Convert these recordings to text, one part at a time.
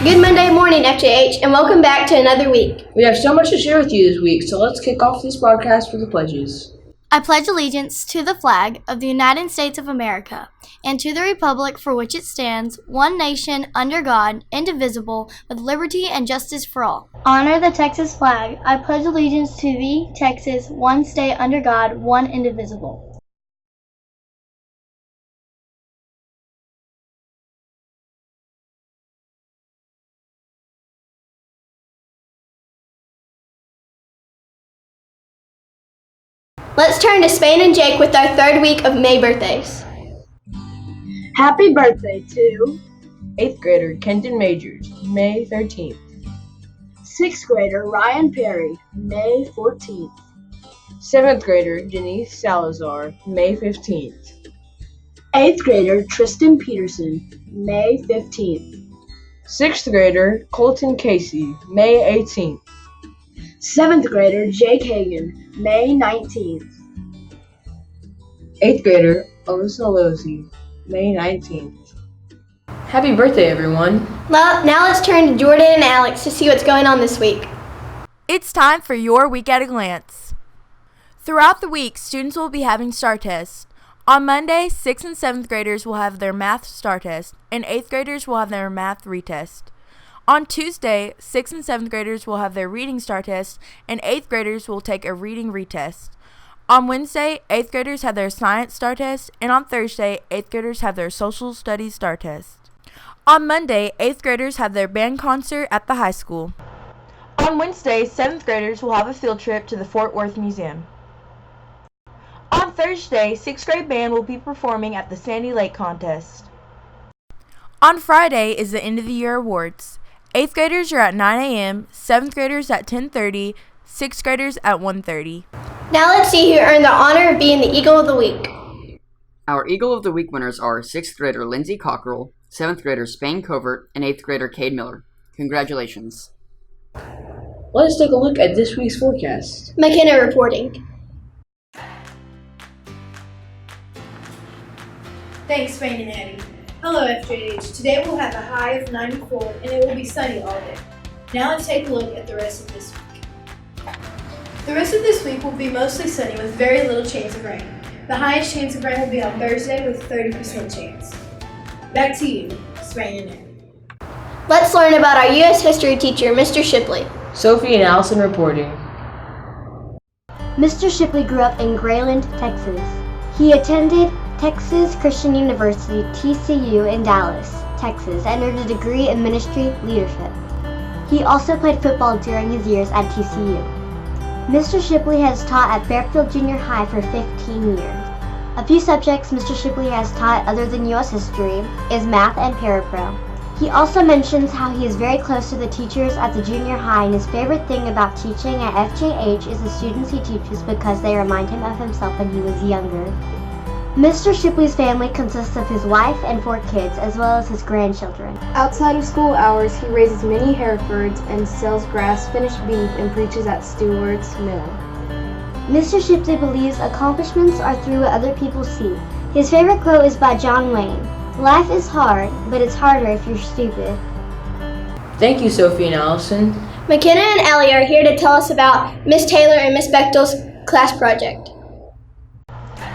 Good Monday morning, FJH, and welcome back to another week. We have so much to share with you this week, so let's kick off this broadcast with the pledges. I pledge allegiance to the flag of the United States of America and to the republic for which it stands, one nation, under God, indivisible, with liberty and justice for all. Honor the Texas flag. I pledge allegiance to thee, Texas, one state under God, one indivisible. Let's turn to Spain and Jake with our third week of May birthdays. Happy birthday to 8th grader Kenton Majors, May 13th. 6th grader Ryan Perry, May 14th. 7th grader Denise Salazar, May 15th. 8th grader Tristan Peterson, May 15th. 6th grader Colton Casey, May 18th. 7th grader Jake Hagan, May 19th. 8th grader Alyssa Lozzi, May 19th. Happy birthday, everyone. Well, now let's turn to Jordan and Alex to see what's going on this week. It's time for your Week at a Glance. Throughout the week, students will be having STAR tests. On Monday, 6th and 7th graders will have their math STAR test, and 8th graders will have their math retest. On Tuesday, 6th and 7th graders will have their reading STAR test, and 8th graders will take a reading retest. On Wednesday, 8th graders have their science STAR test, and on Thursday, 8th graders have their social studies STAR test. On Monday, 8th graders have their band concert at the high school. On Wednesday, 7th graders will have a field trip to the Fort Worth Museum. On Thursday, 6th grade band will be performing at the Sandy Lake contest. On Friday is the end of the year awards. 8th graders are at 9 a.m., 7th graders at 10:30, 6th graders at 1:30. Now let's see who earned the honor of being the Eagle of the Week. Our Eagle of the Week winners are 6th grader Lindsay Cockrell, 7th grader Spain Covert, and 8th grader Cade Miller. Congratulations. Let's take a look at this week's forecast. McKenna reporting. Thanks, Spain and Addie. Hello, FJH. Today we'll have a high of 94 and it will be sunny all day. Now let's take a look at the rest of this week. The rest of this week will be mostly sunny with very little chance of rain. The highest chance of rain will be on Thursday with 30% chance. Back to you, Spain and Addie. Let's learn about our U.S. history teacher, Mr. Shipley. Sophie and Allison reporting. Mr. Shipley grew up in Grayland, Texas. He attended Texas Christian University, TCU, in Dallas, Texas, and earned a degree in ministry leadership. He also played football during his years at TCU. Mr. Shipley has taught at Fairfield Junior High for 15 years. A few subjects Mr. Shipley has taught other than U.S. history is math and parapro. He also mentions how he is very close to the teachers at the junior high, and his favorite thing about teaching at FJH is the students he teaches because they remind him of himself when he was younger. Mr. Shipley's family consists of his wife and 4 kids, as well as his grandchildren. Outside of school hours, he raises many Herefords and sells grass, finished beef, and preaches at Stewart's Mill. Mr. Shipley believes accomplishments are through what other people see. His favorite quote is by John Wayne. Life is hard, but it's harder if you're stupid. Thank you, Sophie and Allison. McKenna and Ellie are here to tell us about Miss Taylor and Miss Bechtel's class project.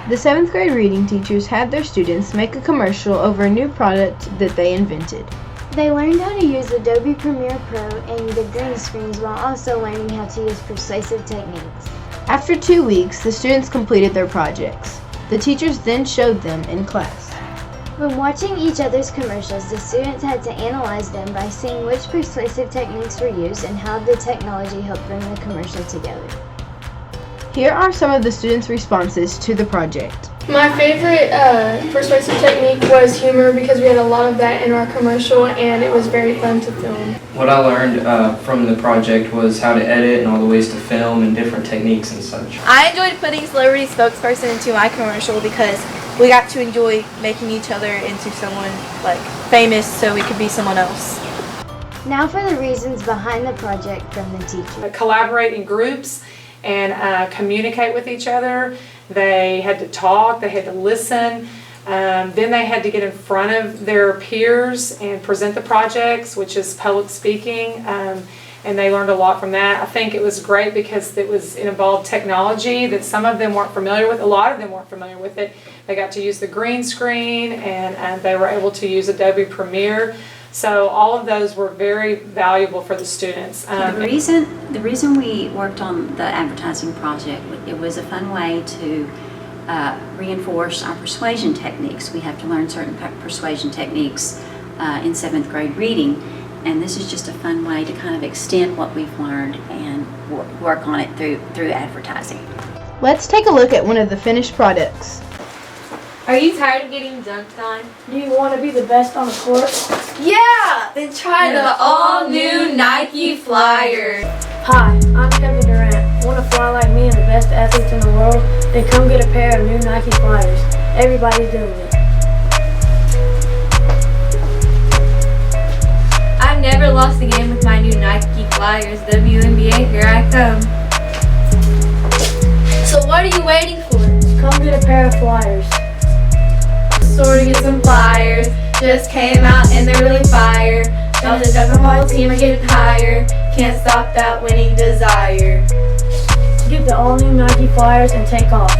The 7th grade reading teachers had their students make a commercial over a new product that they invented. They learned how to use Adobe Premiere Pro and the green screens while also learning how to use persuasive techniques. After 2 weeks, the students completed their projects. The teachers then showed them in class. When watching each other's commercials, the students had to analyze them by seeing which persuasive techniques were used and how the technology helped bring the commercial together. Here are some of the students' responses to the project. My favorite persuasive technique was humor because we had a lot of that in our commercial and it was very fun to film. What I learned from the project was how to edit and all the ways to film and different techniques and such. I enjoyed putting celebrity spokesperson into my commercial because we got to enjoy making each other into someone like famous so we could be someone else. Now for the reasons behind the project from the teacher. Collaborate in groups and communicate with each other. They had to talk, they had to listen. Then they had to get in front of their peers and present the projects, which is public speaking, and they learned a lot from that. I think it was great because it involved technology that some of them weren't familiar with. A lot of them weren't familiar with it. They got to use the green screen, and they were able to use Adobe Premiere. So all of those were very valuable for the students. The reason we worked on the advertising project, it was a fun way to reinforce our persuasion techniques. We have to learn certain persuasion techniques in 7th grade reading, and this is just a fun way to kind of extend what we've learned and work on it through advertising. Let's take a look at one of the finished products. Are you tired of getting dunked on? Do you want to be the best on the court? Yeah! Then try the all-new Nike Flyer. Hi, I'm Kevin Durant. Want to fly like me and the best athletes in the world? Then come get a pair of new Nike Flyers. Everybody's doing it. I've never lost a game with my new Nike Flyers. WNBA, here I come. So what are you waiting for? Come get a pair of Flyers. Store to get some flyers. Just came out and they're really fire. Now the Duck whole team are getting higher. Can't stop that winning desire. Get the all-new Nike Flyers and take off.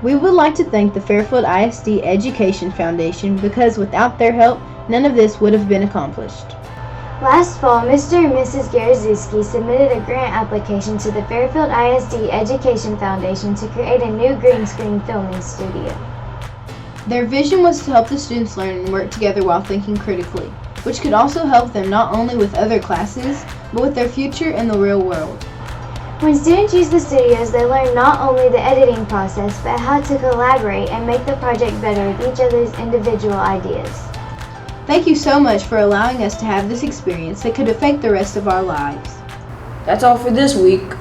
We would like to thank the Fairfield ISD Education Foundation because without their help, none of this would have been accomplished. Last fall, Mr. and Mrs. Garzewski submitted a grant application to the Fairfield ISD Education Foundation to create a new green screen filming studio. Their vision was to help the students learn and work together while thinking critically, which could also help them not only with other classes, but with their future in the real world. When students use the studios, they learn not only the editing process, but how to collaborate and make the project better with each other's individual ideas. Thank you so much for allowing us to have this experience that could affect the rest of our lives. That's all for this week.